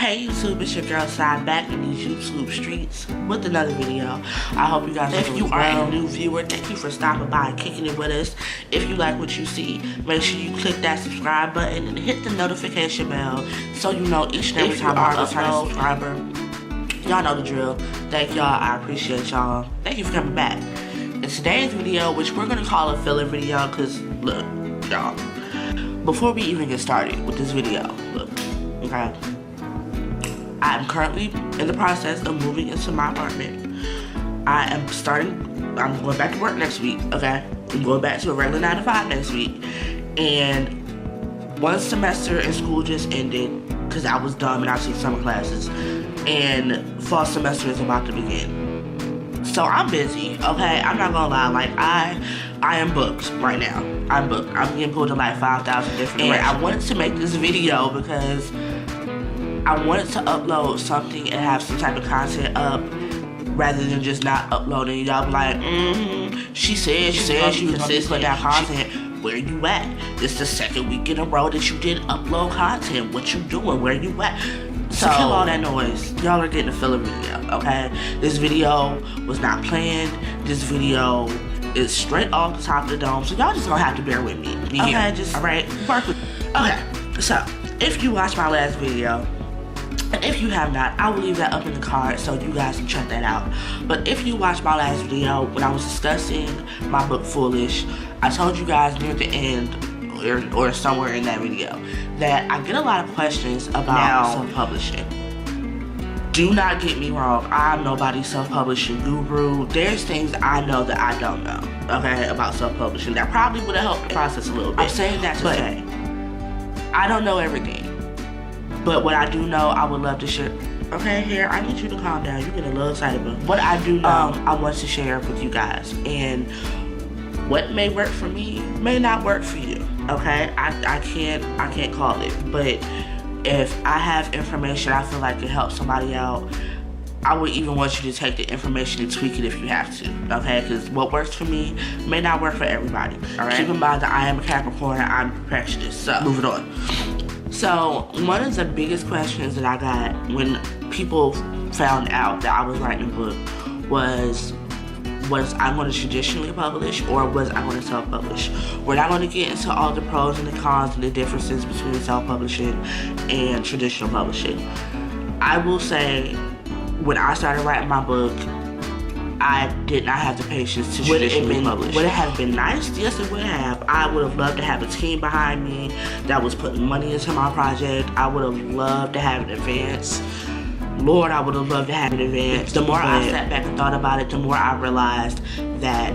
Hey YouTube, it's your girl Side back in these YouTube streets with another video. I hope you guys enjoy. If you are a new viewer, thank you for stopping by and kicking it with us. If you like what you see, make sure you click that subscribe button and hit the notification bell so you know each and every time I upload. Subscriber, y'all know the drill. Thank y'all, I appreciate y'all. Thank you for coming back. In today's video, which we're gonna call a filler video, cause look, y'all, before we even get started with this video, look, okay, I'm currently in the process of moving into my apartment. I'm going back to work next week, okay? I'm going back to a regular 9 to 5 next week. And one semester in school just ended because I was dumb and I took summer classes. And fall semester is about to begin. So I'm busy, okay? I'm not gonna lie, like I am booked right now. I'm booked. I'm getting pulled to like 5,000 different directions. I wanted to make this video because I wanted to upload something and have some type of content up rather than just not uploading. Y'all be like, she said she was consistent with that content. Where you at? It's the second week in a row that you didn't upload content. What you doing? Where you at? So kill all that noise. Y'all are getting a filler video, okay? This video was not planned. This video is straight off the top of the dome. So y'all just gonna have to bear with me. Okay, just alright. Work with me. Okay, so if you watched my last video, and if you have not, I will leave that up in the card so you guys can check that out. But if you watched my last video when I was discussing my book Foolish, I told you guys near the end or somewhere in that video that I get a lot of questions about self-publishing. Do not get me wrong, I'm nobody's self-publishing guru. There's things I know that I don't know, okay, about self-publishing that probably would have helped the process a little bit. I'm saying that to say, I don't know everything. But what I do know, I would love to share. Okay, here, I need you to calm down. You're getting a little excited. But what I do know, I want to share with you guys. And what may work for me may not work for you. Okay, I can't call it. But if I have information I feel like it helps somebody out, I would even want you to take the information and tweak it if you have to. Okay, because what works for me may not work for everybody. All right. Keep in mind that I am a Capricorn and I'm a perfectionist. So moving on. So one of the biggest questions that I got when people found out that I was writing a book was I going to traditionally publish or was I going to self-publish? We're not going to get into all the pros and the cons and the differences between self-publishing and traditional publishing. I will say, when I started writing my book, I did not have the patience to traditionally publish. Would it have been nice? Yes, it would have. I would have loved to have a team behind me that was putting money into my project. I would have loved to have an advance. Lord, I would have loved to have an advance. The more I sat back and thought about it, the more I realized that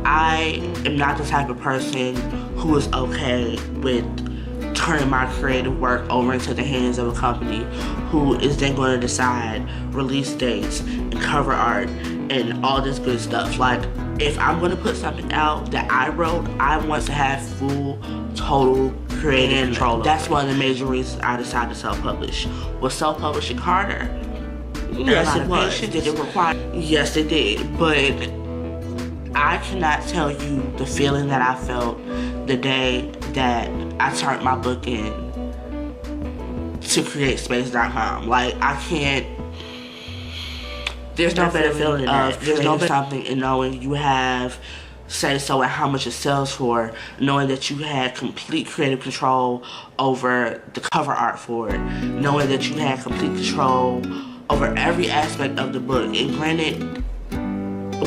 I am not the type of person who is okay with turning my creative work over into the hands of a company who is then going to decide release dates and cover art and all this good stuff. Like, if I'm going to put something out that I wrote, I want to have full, total creative control. That's one of the major reasons I decided to self-publish. Was self-publishing harder? Yes, it was. Did it require? Yes, it did. But I cannot tell you the feeling that I felt the day that I turned my book in to createspace.com. Like, I can't. There's no better feeling than that. There's no better something in knowing you have say so and how much it sells for, knowing that you had complete creative control over the cover art for it, knowing that you had complete control over every aspect of the book. And granted,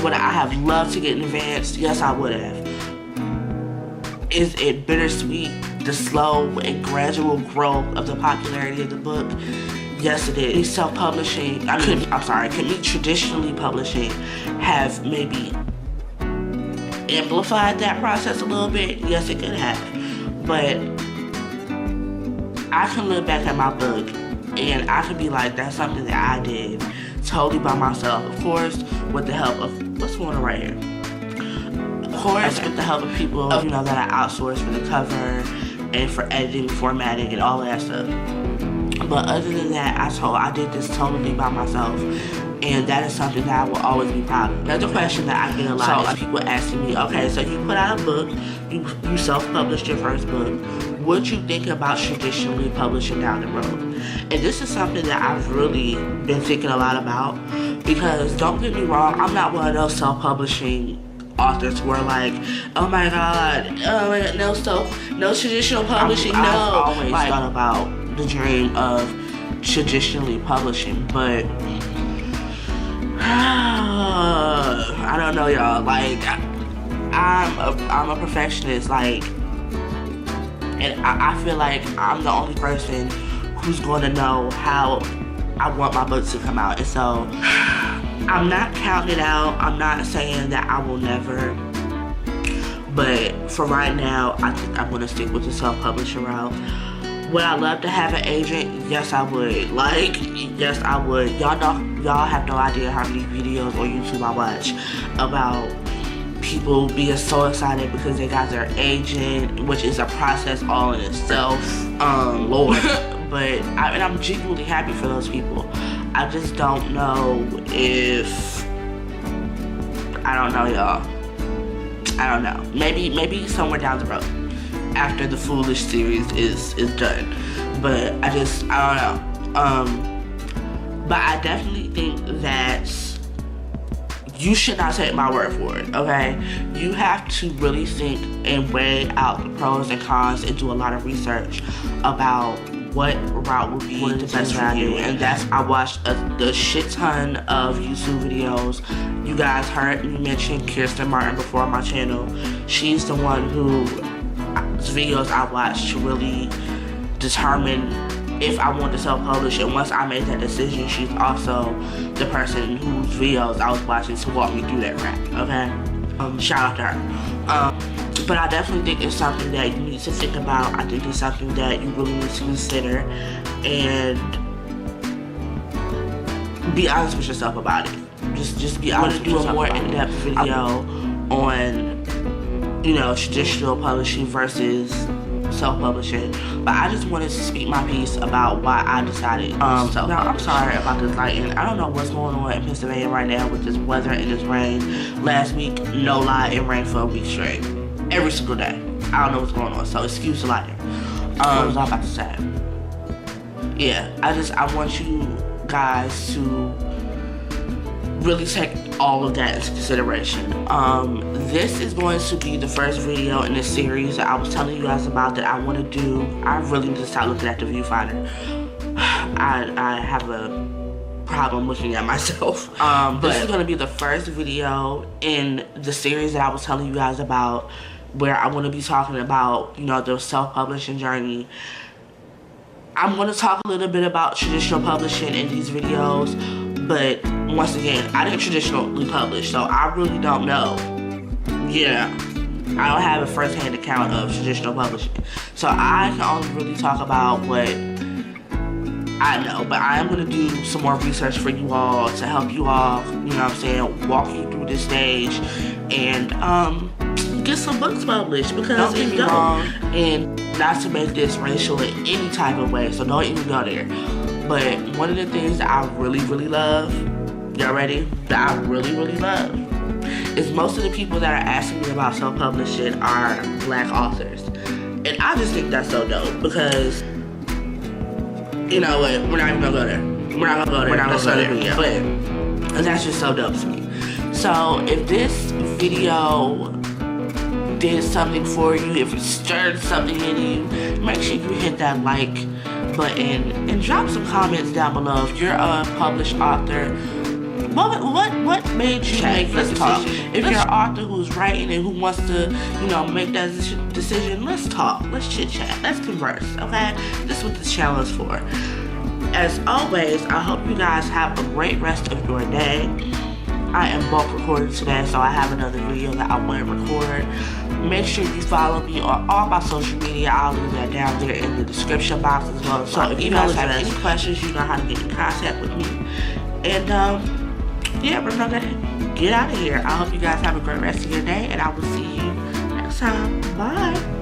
would I have loved to get in advance? Yes, I would have. Is it bittersweet, the slow and gradual growth of the popularity of the book? Yes, it is. Self-publishing, could me traditionally publishing have maybe amplified that process a little bit? Yes, it could have. But I can look back at my book and I could be like, that's something that I did totally by myself. Of course, with the help of, what's going on right here? Of course, with the help of people, you know, that I outsourced for the cover and for editing, formatting, and all that stuff. But other than that, I did this totally by myself, and that is something that I will always be proud of. Another question that I get a lot is people asking me, okay, so you put out a book, you self-published your first book, what you think about traditionally publishing down the road. And this is something that I've really been thinking a lot about, because don't get me wrong, I'm not one of those self-publishing authors who are like, oh my god, no traditional publishing. I've always thought about the dream of traditionally publishing, but I don't know, y'all. Like, I'm a perfectionist, like, and I feel like I'm the only person who's going to know how I want my books to come out. And so I'm not counting it out. I'm not saying that I will never, but for right now, I think I'm going to stick with the self-publishing route. Would I love to have an agent? Yes, I would. Like, yes, I would. Y'all have no idea how many videos on YouTube I watch about people being so excited because they got their agent, which is a process all in itself. Lord. But I'm genuinely happy for those people. I just don't know if, I don't know, y'all. I don't know. Maybe somewhere down the road, after the Foolish series is done. But I don't know. But I definitely think that you should not take my word for it, okay? You have to really think and weigh out the pros and cons and do a lot of research about what route would be the best for you. And that's, I watched a shit ton of YouTube videos. You guys heard me mention Kirsten Martin before on my channel. She's the one whose videos I watched to really determine if I want to self-publish, and once I made that decision, she's also the person whose videos I was watching to walk me through that crap, okay? Shout out to her. But I definitely think it's something that you need to think about. I think it's something that you really need to consider, and be honest with yourself about it. Just be honest with yourself. I'm gonna do a more in-depth video on, you know, traditional publishing versus self-publishing, but I just wanted to speak my piece about why I decided now I'm sorry about this lighting. I don't know what's going on in Pennsylvania right now with this weather and this rain. Last week, no lie, it rained for a week straight, every single day. I don't know what's going on, so excuse the lighting. What was I about to say? Yeah, I want you guys to really take all of that into consideration. This is going to be the first video in this series that I was telling you guys about that I want to do. I really need to start looking at the viewfinder. I have a problem looking at myself. But this is going to be the first video in the series that I was telling you guys about, where I want to be talking about, you know, the self-publishing journey. I'm going to talk a little bit about traditional publishing in these videos, but once again, I didn't traditionally publish, so I really don't know. Yeah, I don't have a first-hand account of traditional publishing, so I can only really talk about what I know. But I am going to do some more research for you all to help you all, you know what I'm saying, walk you through this stage and get some books published, because it's dope. And not to make this racial in any type of way, so don't even go there. But one of the things that I really, really love, y'all ready? That I really, really love, is most of the people that are asking me about self-publishing are Black authors. And I just think that's so dope, because, you know what, we're not even gonna go there. We're not gonna go there. But that's just so dope to me. So if this video did something for you, if it stirred something in you, make sure you hit that like button and drop some comments down below. If you're a published author, what made you make this decision? If you're an author who's writing and who wants to, you know, make that decision, let's talk, let's chit chat, let's converse, okay? This is what this channel is for. As always, I hope you guys have a great rest of your day. I am bulk recording today, so I have another video that I want to record. Make sure you follow me on all my social media. I'll leave that down there in the description box as well. So if you guys have any questions, you know how to get in contact with me. And yeah, we're gonna get out of here. I hope you guys have a great rest of your day, and I will see you next time. Bye.